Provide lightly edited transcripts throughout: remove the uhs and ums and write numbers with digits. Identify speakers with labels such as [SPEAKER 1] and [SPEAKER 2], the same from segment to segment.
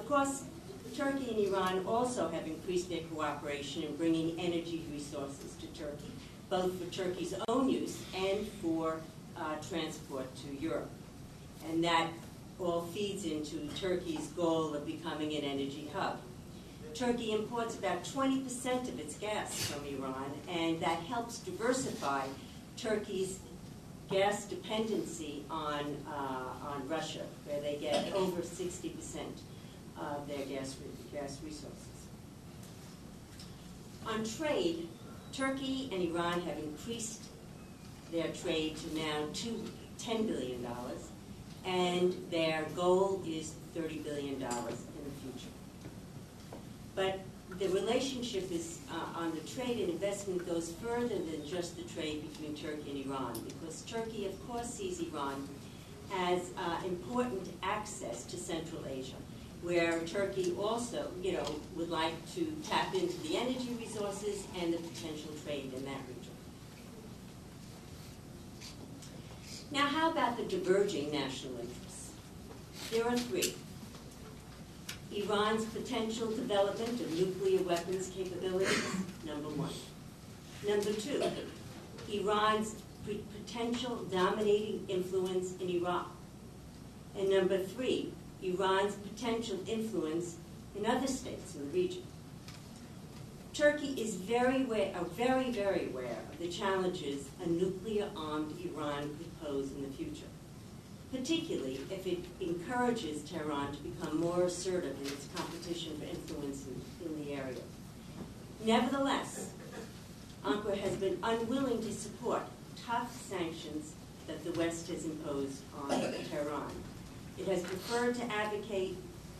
[SPEAKER 1] Of course, Turkey and Iran also have increased their cooperation in bringing energy resources to Turkey, both for Turkey's own use and for transport to Europe. And that all feeds into Turkey's goal of becoming an energy hub. Turkey imports about 20% of its gas from Iran, and that helps diversify Turkey's gas dependency on Russia, where they get over 60% of their gas resources. On trade, Turkey and Iran have increased their trade to now $10 billion, and their goal is $30 billion in the future. But the relationship is on the trade and investment goes further than just the trade between Turkey and Iran, because Turkey, of course, sees Iran as important access to Central Asia, where Turkey also, would like to tap into the energy resources and the potential trade in that region. Now, how about the diverging national interests? There are three. Iran's potential development of nuclear weapons capabilities, number one. Number two, Iran's potential dominating influence in Iraq. And number three, Iran's potential influence in other states in the region. Turkey is very, very aware of the challenges a nuclear-armed Iran could pose in the future, particularly if it encourages Tehran to become more assertive in its competition for influence in the area. Nevertheless, Ankara has been unwilling to support tough sanctions that the West has imposed on Tehran. It has preferred to advocate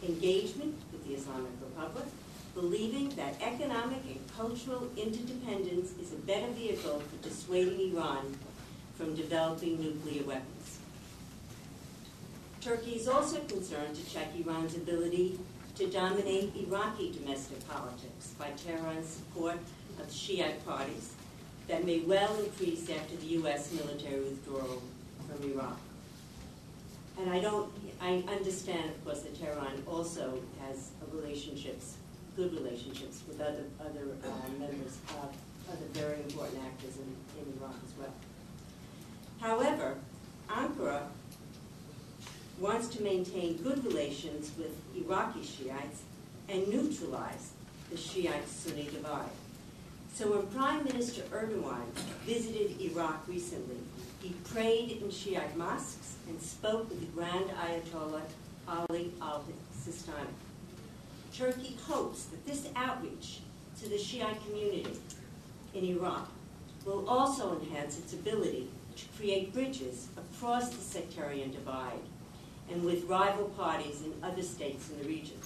[SPEAKER 1] engagement with the Islamic Republic, believing that economic and cultural interdependence is a better vehicle for dissuading Iran from developing nuclear weapons. Turkey is also concerned to check Iran's ability to dominate Iraqi domestic politics by Tehran's support of Shiite parties that may well increase after the U.S. military withdrawal from Iraq. And I understand, of course, that Tehran also has good relationships with other members of other very important actors in Iraq as well. However, Ankara wants to maintain good relations with Iraqi Shiites and neutralize the Shiite-Sunni divide. So when Prime Minister Erdogan visited Iraq recently, he prayed in Shiite mosques and spoke with the Grand Ayatollah Ali al-Sistani. Turkey hopes that this outreach to the Shiite community in Iraq will also enhance its ability to create bridges across the sectarian divide and with rival parties in other states in the region.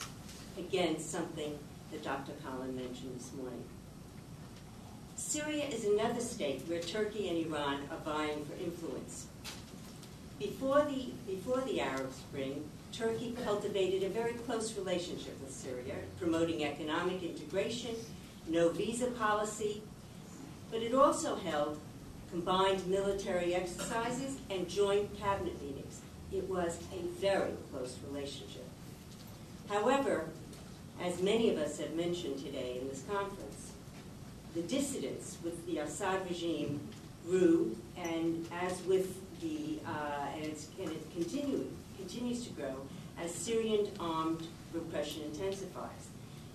[SPEAKER 1] Again, something that Dr. Collin mentioned this morning. Syria is another state where Turkey and Iran are vying for influence. Before the Arab Spring, Turkey cultivated a very close relationship with Syria, promoting economic integration, no visa policy, but it also held combined military exercises and joint cabinet meetings. It was a very close relationship. However, as many of us have mentioned today in this conference, the dissidence with the Assad regime grew, and as with it continues to grow as Syrian armed repression intensifies,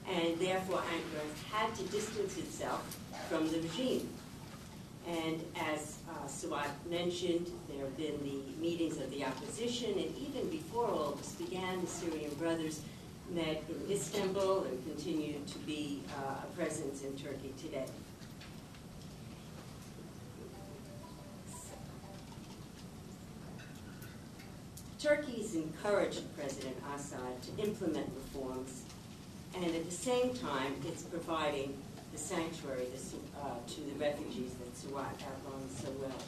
[SPEAKER 1] and therefore Ankara had to distance itself from the regime. And as Suat mentioned, there have been the meetings of the opposition, and even before all this began, the Syrian brothers met in Istanbul and continue to be a presence in Turkey today. Turkey's encouraged President Assad to implement reforms, and at the same time, it's providing the sanctuary to the refugees that Suat outlined so well.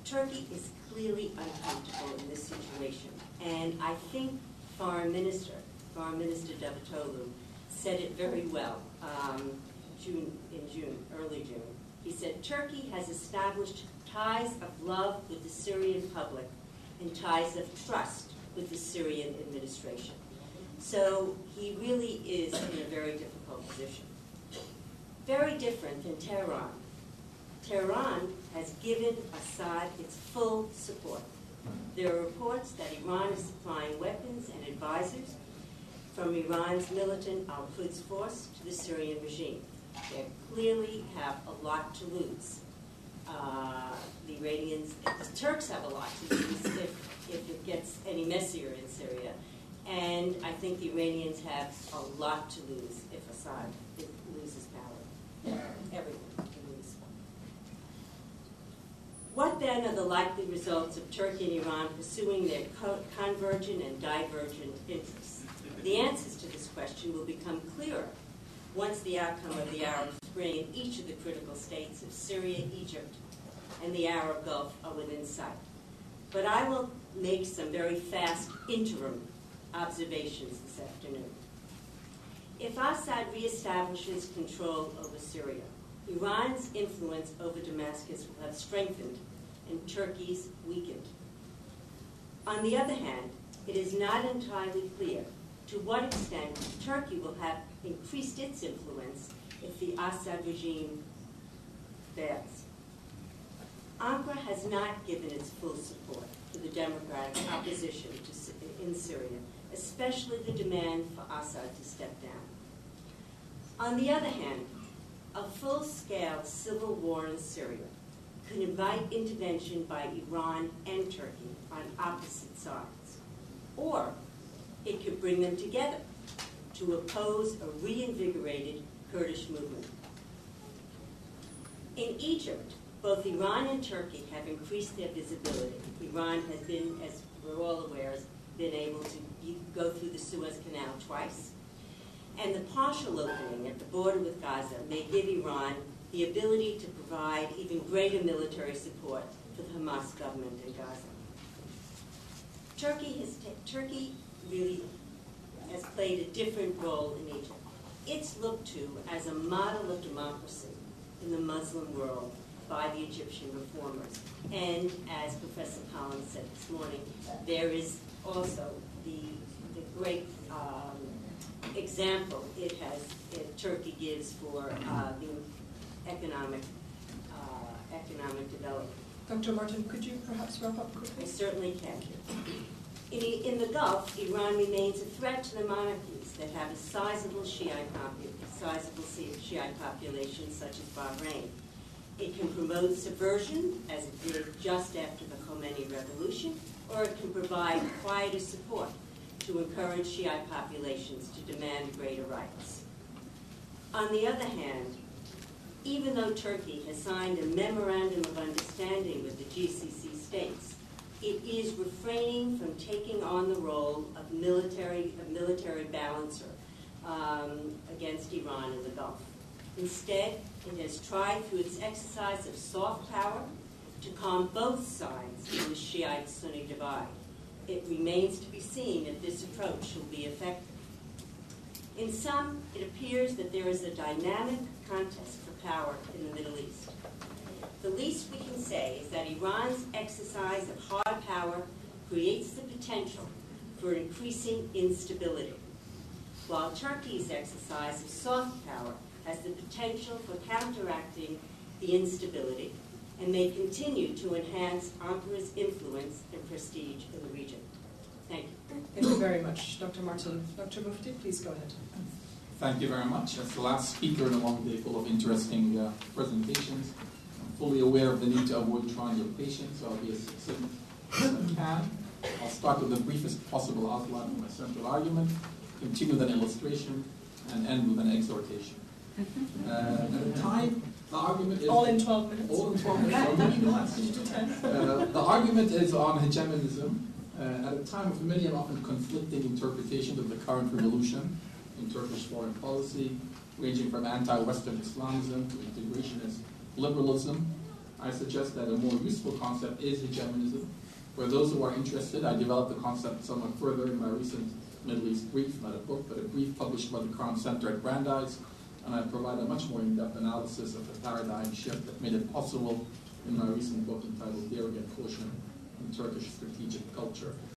[SPEAKER 1] Turkey is clearly uncomfortable in this situation, and I think Foreign Minister Davutoglu said it very well early June. He said, Turkey has established ties of love with the Syrian public and ties of trust with the Syrian administration. So he really is in a very difficult position. Very different than Tehran. Tehran has given Assad its full support. There are reports that Iran is supplying weapons and advisors from Iran's militant Al-Quds force to the Syrian regime. They clearly have a lot to lose. The Iranians, the Turks have a lot to lose if it gets any messier in Syria. And I think the Iranians have a lot to lose if Assad loses power. Everyone can lose. What then are the likely results of Turkey and Iran pursuing their convergent and divergent interests? The answers to this question will become clearer once the outcome of the Arab Spring in each of the critical states of Syria, Egypt, and the Arab Gulf are within sight. But I will make some very fast interim observations this afternoon. If Assad reestablishes control over Syria, Iran's influence over Damascus will have strengthened and Turkey's weakened. On the other hand, it is not entirely clear to what extent Turkey will have increased its influence if the Assad regime fails. Ankara has not given its full support to the democratic opposition in Syria, especially the demand for Assad to step down. On the other hand, a full-scale civil war in Syria could invite intervention by Iran and Turkey on opposite sides, or it could bring them together to oppose a reinvigorated Kurdish movement. In Egypt, both Iran and Turkey have increased their visibility. Iran has been, as we're all aware, been able to go through the Suez Canal twice. And the partial opening at the border with Gaza may give Iran the ability to provide even greater military support for the Hamas government in Gaza. Turkey really has played a different role in Egypt. It's looked to as a model of democracy in the Muslim world by the Egyptian reformers. And as Professor Collins said this morning, there is also the great example Turkey gives for the economic development.
[SPEAKER 2] Dr. Martin, could you perhaps wrap up quickly?
[SPEAKER 1] I certainly can. In the Gulf, Iran remains a threat to the monarchies that have a sizable Shiite population, such as Bahrain. It can promote subversion, as it did just after the Khomeini Revolution, or it can provide quieter support to encourage Shiite populations to demand greater rights. On the other hand, even though Turkey has signed a memorandum of understanding with the GCC states, it is refraining from taking on the role of military balancer against Iran in the Gulf. Instead, it has tried through its exercise of soft power to calm both sides in the Shiite-Sunni divide. It remains to be seen if this approach will be effective. In sum, it appears that there is a dynamic contest for power in the Middle East. The least we can say is that Iran's exercise of hard power creates the potential for increasing instability, while Turkey's exercise of soft power has the potential for counteracting the instability and may continue to enhance Ankara's influence and prestige in the region. Thank you.
[SPEAKER 2] Thank you very much, Dr. Martin. Dr. Mufti, please go ahead.
[SPEAKER 3] Thank you very much. As the last speaker in a long day full of interesting presentations, I'm fully aware of the need to avoid trying your patience, so I'll be as succinct as I can. I'll start with the briefest possible outline of my central argument, continue with an illustration, and end with an exhortation. At the time, the argument is...
[SPEAKER 2] All in 12 minutes?
[SPEAKER 3] All in 12 minutes, or maybe less. The argument is on hegemonism. At a time of many and often conflicting interpretations of the current revolution in Turkish foreign policy, ranging from anti-Western Islamism to integrationist liberalism, I suggest that a more useful concept is hegemonism. For those who are interested, I developed the concept somewhat further in my recent Middle East brief, not a book, but a brief published by the Crown Center at Brandeis, and I provide a much more in-depth analysis of the paradigm shift that made it possible in my recent book entitled Daring and Caution in Turkish Strategic Culture.